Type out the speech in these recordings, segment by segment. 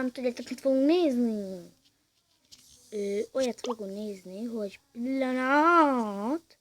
van, tudjátok, mit fogunk nézni? Olyat fogunk nézni, hogy pillanat.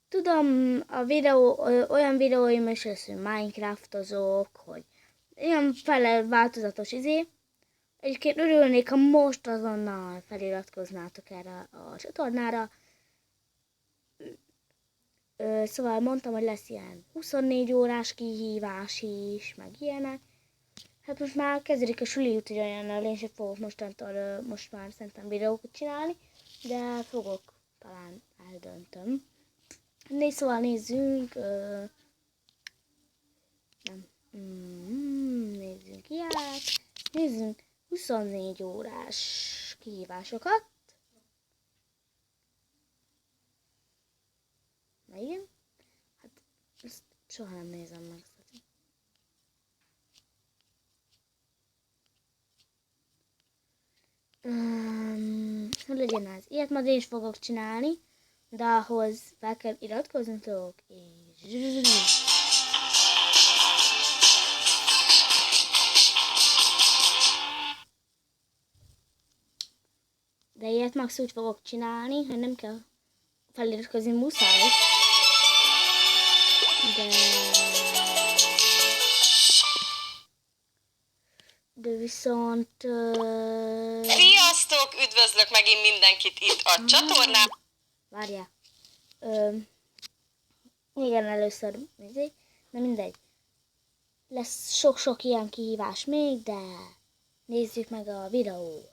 Tudom, a videó, olyan videóim is lesz, hogy Minecraftozok, hogy ilyen fele változatos izé. Egyébként örülnék, ha most azonnal feliratkoznátok erre a csatornára. Szóval mondtam, hogy lesz ilyen 24 órás kihívás is, meg ilyenek. Hát most már kezdődik a suli, úgyhogy olyannal én sem fogok mostantól most már szerintem videókat csinálni, de fogok, talán eldöntöm. Szóval nézzünk, nézzünk ilyet, nézzünk 24 órás kihívásokat. Na igen, hát ezt soha nem nézem meg. Hogy legyen ez? Ilyet majd én is fogok csinálni, de ahhoz fel kell iratkoznotok, és... De ilyet max úgy fogok csinálni, hogy nem kell feliratkozni, muszáj. De viszont... Sziasztok! Üdvözlök megint mindenkit itt a csatornán. Várjál. Igen, először nézzék, de mindegy. Lesz sok-sok ilyen kihívás még, de nézzük meg a videót.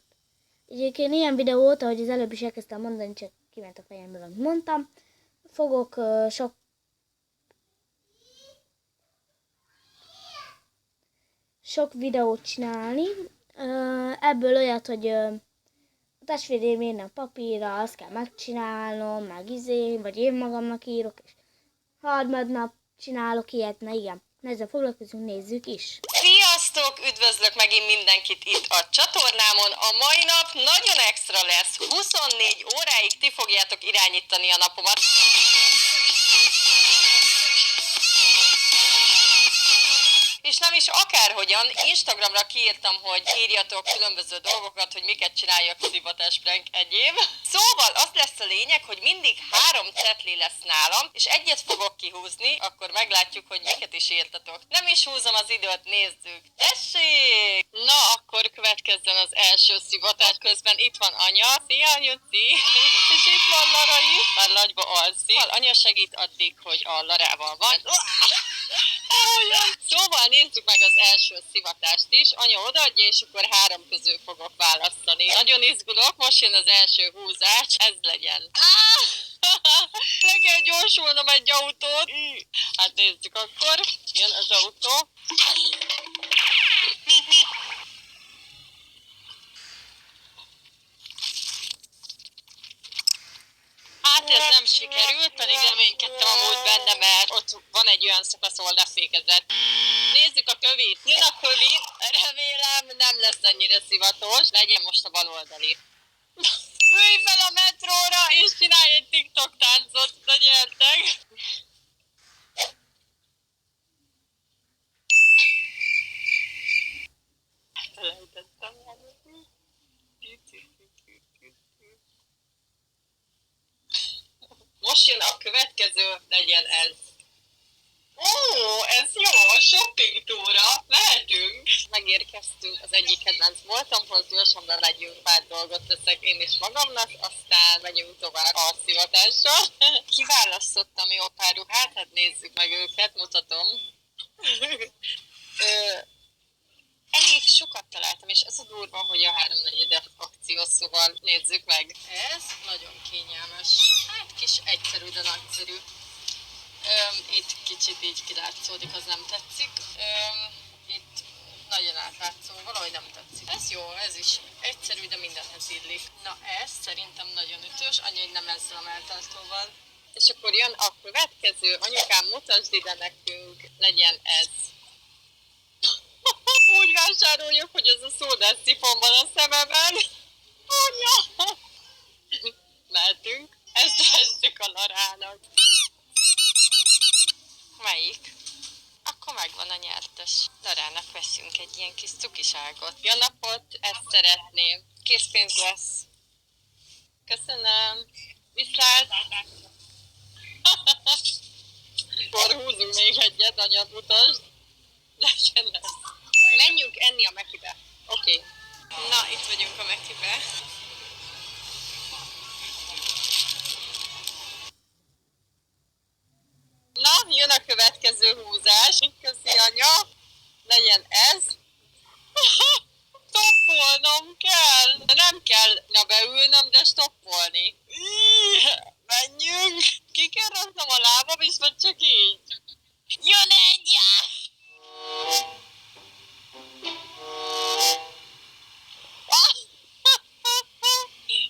Egyébként ilyen videót, ahogy az előbb is elkezdtem mondani, csak kiment a fejemből, amit mondtam. Fogok sok videót csinálni. Ebből olyat, hogy a testvérém írnak papírra, azt kell megcsinálnom, meg vagy én magamnak írok, és harmadnap csinálok ilyet, na igen. Ezzel foglalkozunk, nézzük is. Sziasztok! Üdvözlök megint mindenkit itt a csatornámon. A mai nap nagyon extra lesz. 24 óráig ti fogjátok irányítani a napomat. És nem is akárhogyan, Instagramra kiírtam, hogy írjatok különböző dolgokat, hogy miket csináljak, szivatás, prank, egyéb. Szóval az lesz a lényeg, hogy mindig 3 cetli lesz nálam, és egyet fogok kihúzni, akkor meglátjuk, hogy miket is írtatok. Nem is húzom az időt, nézzük. Tessék! Na, akkor következzen az első szivatás. Közben itt van anya. Szia, Nyuci! És itt van Lara is. Már lagyba alszik. Anya segít addig, hogy a Larával van. Szóval nézzük meg az első szivatást is. Anya odaadja, és akkor 3 közül fogok választani. Nagyon izgulok, most jön az első húzás, ez legyen. Le kell gyorsulnom egy autót. Hát nézzük akkor, jön az autó. Hát ez nem sikerült, pedig reménykedtem amúgy benne, mert ott van egy olyan szakasz, ahol lefékezett. Nézzük a kövét. Jön a kövi, remélem nem lesz annyira szivatos. Legyen most a baloldali. Ülj fel a metróra és csinálj egy TikTok táncot, na gyertek! Felejtettem el. Most jön a következő, legyen ez. Ó, ez jó, shopping túra, mehetünk. Megérkeztünk az egyik kedvenc boltomhoz, gyorsan bemegyünk, pár dolgot teszek én is magamnak, aztán megyünk tovább a szivatással. Kiválasztottam jó pár ruhát, hát nézzük meg őket, mutatom. Elég sokat találtam, és ez a durva, hogy a 3/4 akció, szóval nézzük meg. Ez nagyon kényelmes, hát kis egyszerű, de nagyszerű. Itt kicsit így kilátszódik, az nem tetszik. Itt nagyon átlátszó, valahogy nem tetszik. Ez jó, ez is egyszerű, de mindenhez illik. Na ez szerintem nagyon ütős, annyi, hogy nem ezzel a melltartóval. És akkor jön a következő, anyukám, mutasd ide nekünk, legyen ez. Úgy vásároljuk, hogy ez a szódás szifon van a szememben. Anya! Mehetünk. Ezt tesszük a Larának. Melyik? Akkor megvan a nyelv. nyertes. Larának veszünk egy ilyen kis cukiságot. Jó napot, ezt szeretném. Készpénz lesz. Köszönöm. Viszlát. Akkor húzunk még egyet, anyad utasd. Legyen ez. Menjünk enni a Mekibe. Oké. Na, itt vagyunk a Mekibe. Na, jön a következő húzás. Köszi, anya. Legyen ez. Stoppolnom kell. Nem kell beülnöm, de stoppolni. Menjünk. Ki kell raknom a lábam is, vagy csak így? Jön egy!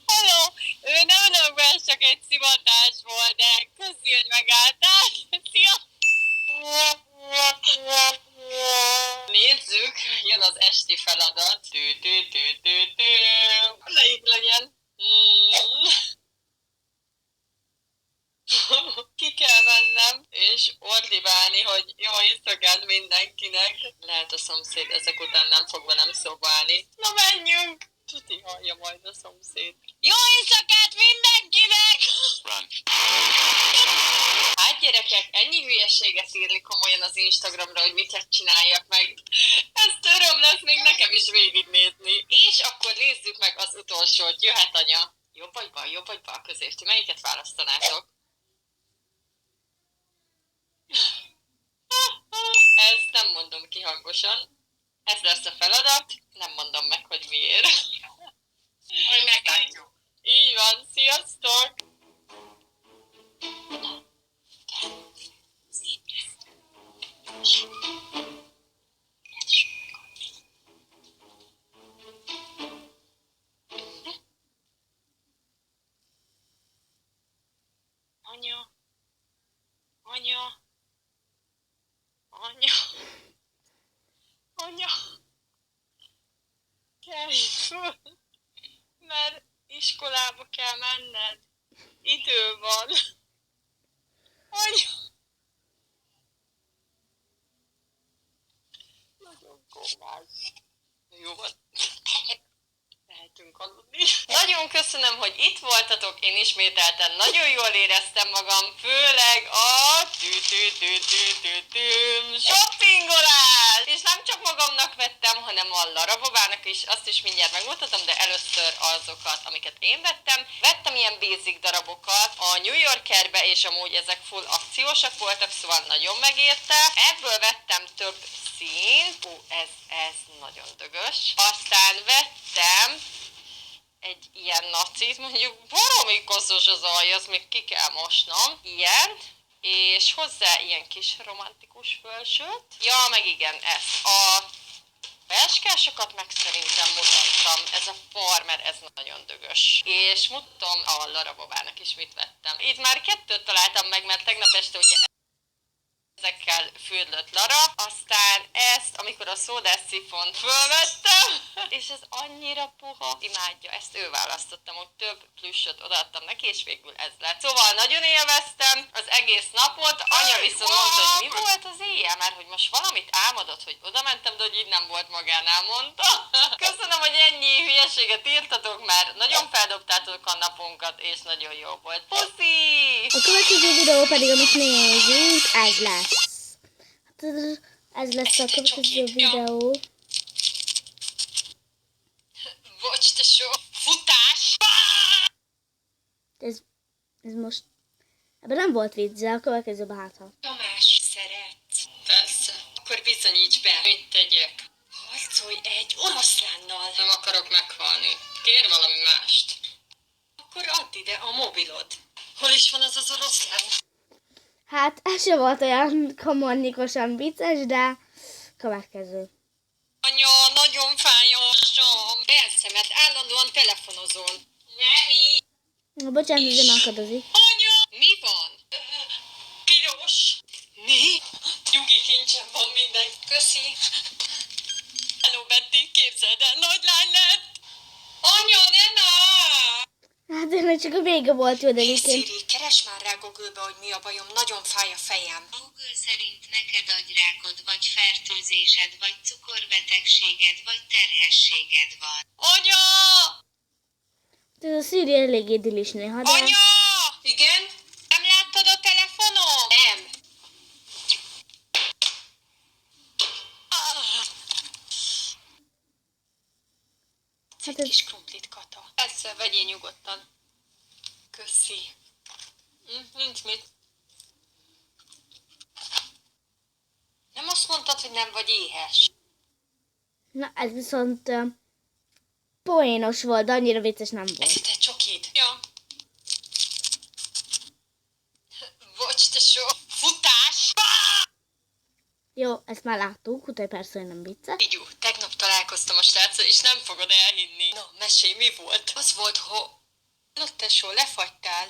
Hello! Ő nem önökben, ez csak egy szivatás volt, de köszi, hogy megálltál. Szia! Nézzük, jön az esti feladat. Leig legyen. Ki kell mennem, és ordibálni, hogy jó éjszakát mindenkinek. Lehet a szomszéd ezek után nem fog velem szobálni. Na menjünk! Tuti hallja majd a szomszéd. Jó éjszakát mindenkinek! Run. Hát gyerekek, ennyi hülyeséget írni komolyan az Instagramra, hogy miket csináljak meg. Ez öröm lesz még nekem is végignézni. És akkor nézzük meg az utolsót. Jöhet anya. Jobb vagy bal a középti. Melyiket választanátok? Ezt nem mondom ki hangosan. Ez lesz a feladat. Nem mondom meg, hogy miért. Majd meglátjuk. Így van. Sziasztok! Anya. Anya. Anya. Anya. Kelj föl, mert iskolába kell menned. Idő van. Anya. Nagyon komás. Jó van. Lehetünk aludni. Nagyon köszönöm, hogy itt voltatok. Én ismételten nagyon jól éreztem magam, főleg a shoppingolás! És nem csak magamnak vettem, hanem a Lara babának is, azt is mindjárt megmutatom, de először azokat, amiket én vettem. Vettem ilyen basic darabokat a New Yorkerbe, és amúgy ezek full akciósak voltak, szóval nagyon megérte. Ebből vettem több színt. Ez nagyon dögös. Aztán vettem egy ilyen nacit, mondjuk baromi koszos az alja, azt még ki kell mosnom. Ilyen, és hozzá ilyen kis romantikus fölsőt. Ja, meg igen, ezt a peskásokat meg szerintem mutattam. Ez a farmer, ez nagyon dögös. És mutatom a Lara babának is mit vettem. Itt már kettőt találtam meg, mert tegnap este ugye ezekkel fürdött Lara, aztán ezt, amikor a szódás szifont fölvettem, és ez annyira puha, imádja, ezt ő választottam, hogy több plüssöt odaadtam neki, és végül ez lett. Szóval nagyon élveztem az egész napot, anya viszont mondta, hogy mi volt az éjjel, mert hogy most valamit álmodott, hogy oda mentem, de hogy így nem volt magánál, mondta. Köszönöm, hogy ennyi hülyeséget írtatok, mert nagyon feldobtátok a napunkat, és nagyon jó volt. Puszi! A következő videó pedig, amit nézünk, ez lesz. Ez lesz a következő videó. Bocs, tesó! Futás! Ez most... Ebben nem volt vicc, de a következőben hátha. Tamás, szeretsz? Persze. Akkor bizonyíts be, mit tegyek. Harcolj egy oroszlánnal. Nem akarok meghalni. Kér valami mást. Akkor add ide a mobilod. Hol is van az oroszlán? Hát, ez sem volt olyan komornikosan vicces, de következő. Anya, nagyon fáj a hasam. Persze, mert állandóan telefonozol. Nem. Bocsánat, hogy nem akadozik. Anya! Mi van? Piros. Mi? Nyugi kincsem van minden. Köszi. Hello, Betty, képzeld el, nagy lány lett. Anya, nem áll! Hát ennek csak a vége volt jó, de Hé egyébként. Siri, keresd már rá Google-be, hogy mi a bajom, nagyon fáj a fejem. Google szerint neked agyrákod, vagy fertőzésed, vagy cukorbetegséged, vagy terhességed van. Anya! Ez a Siri elég idillis néha, de... Anya! Igen? Nem láttad a telefonom? Nem. Hát Egy ez... kis krumplit, Kata. Persze, vegyél nyugodtan. Köszi. Nincs mit. Nem azt mondtad, hogy nem vagy éhes? Na, ez viszont poénos volt, de annyira vicces nem Ez volt. itt egy csokid. Ja. Bocs, tesó. Futás! Jó, ezt már láttuk, utána persze, hogy nem vicces. Figyú, tegnap találkoztam a sráccal, és nem fogod elhinni. Na, mesélj, mi volt? Az volt, no, tesó, lefagytál.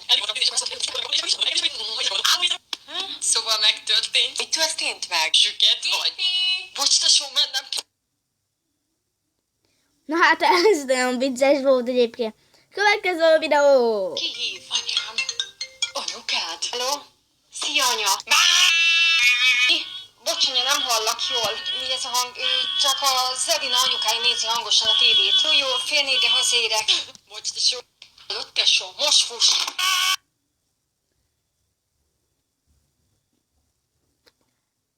Szóval megtörtént. Mi történt meg? Süket vagy? Bocs, tesó, mennem kell. Na hát ez nagyon vicces volt egyébként. Következő videó! Ki hív? Anyám. Anyukád. Hello? Szia, anya. Bocs, anya, nem hallak jól. Mi ez a hang? Csak a Zerina anyukája nézi hangosan a tévét. Jó, 3:30-re hazérek. Bocs, tesó. Hallott, tesó? Most fuss.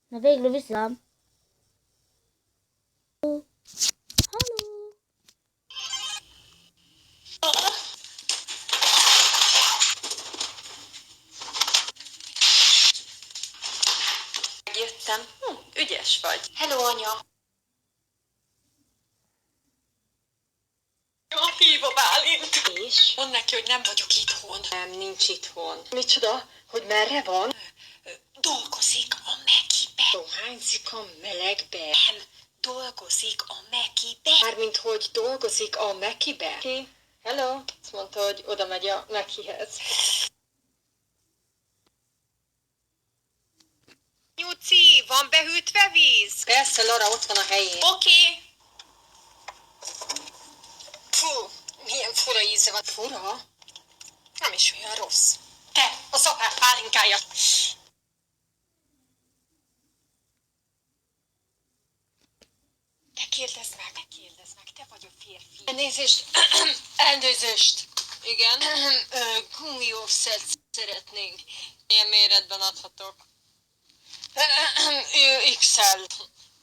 Na végül vissza. Halló! Megjöttem. Ügyes vagy. Hello, anya. Jó, hívom Bálint. És? Mondd neki, hogy nem vagyok itthon. Nem, nincs itthon. Micsoda? Hogy merre van? Dolgozik a Mekibe. Dohányzik a melegbe. Nem, dolgozik a Mekibe. Mármint, hogy dolgozik a Mekibe. Ki? Hello? Azt mondta, hogy oda megy a Mekihez. Nyuci, van behűtve víz? Persze, Lara, ott van a helyén. Oké. Fú, milyen fura íze van. Fura? Nem is olyan rossz. Te, az apád pálinkája. Ne kérdezd meg, te vagy a férfi. Elnézést, elnézést. Igen? Gumiószert szeretnénk. Milyen méretben adhatok? XL.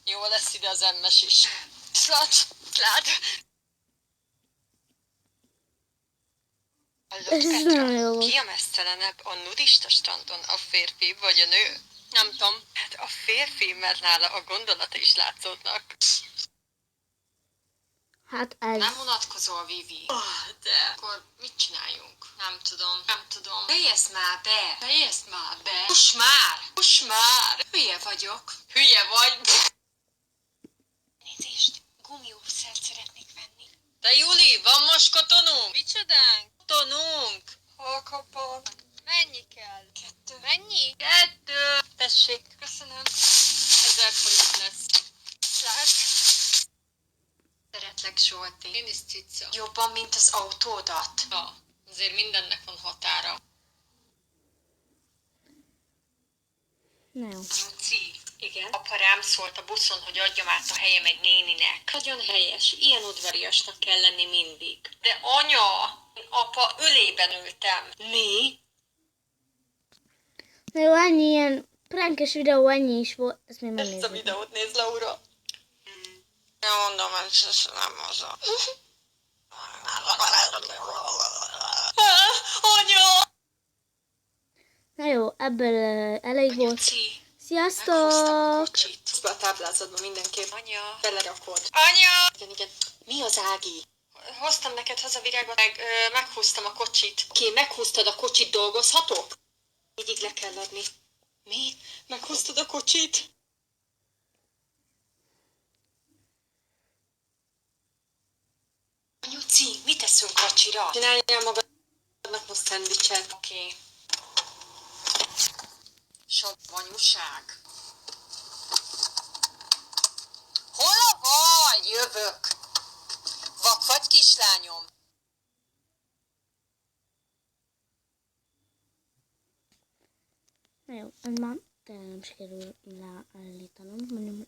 Jó, lesz ide az MS is. Szlát. Hallod, Ez nagyon jó Petra? volt. Ki a mesztelenebb, a nudista strandon, a férfi vagy a nő? Nem tudom. Hát a férfi, mert nála a gondolata is látszódnak. Hát ez... Nem unatkozol, Vivi? De akkor mit csináljunk? Nem tudom. Fejezd már be! Puss már! Hülye vagyok. Hülye vagy? Nézést, gumiószert szeretnék venni. De Juli, van most kotonunk? Micsodánk? Kotonunk? Hol kapom? Mennyi kell? 2. Mennyi? 2. Tessék. Köszönöm. 1000 forint lesz. Lát? Szeretlek, Zsolti. Én is cica. Jobban, mint az autódat? Ja, azért mindennek van határa. Na jó. Luci. Igen? Apa rám szólt a buszon, hogy adjam át a helyem egy néninek. Nagyon helyes, ilyen udvariasnak kell lenni mindig. De anya, én apa ölében ültem. Mi? Na jó, ennyi ilyen prankes videó, ennyi is volt. Ezt még Ezt a megnézzük. videót néz, Laura. Ja, mondom, ez nem az a... Anya! Na jó, ebből elég volt. Luci. Sziasztok! Meghúztam a kocsit. Ezt be a táblázatba mindenképp. Anya. Belerakod. Anya! Igen. Mi az Ági? Hoztam neked haza virágot, meg meghúztam a kocsit. Oké, meghúztad a kocsit, dolgozhatok? Így le kell adni. Mi? Meghúztad a kocsit? Nyuci, mit teszünk vacsira? Csináljál magadnak most szendvicset. Oké. Savanyúság. Hol vagy? Jövök. Vak vagy, kislányom? Az már tényleg nem sikerül leállítanom. Mondjuk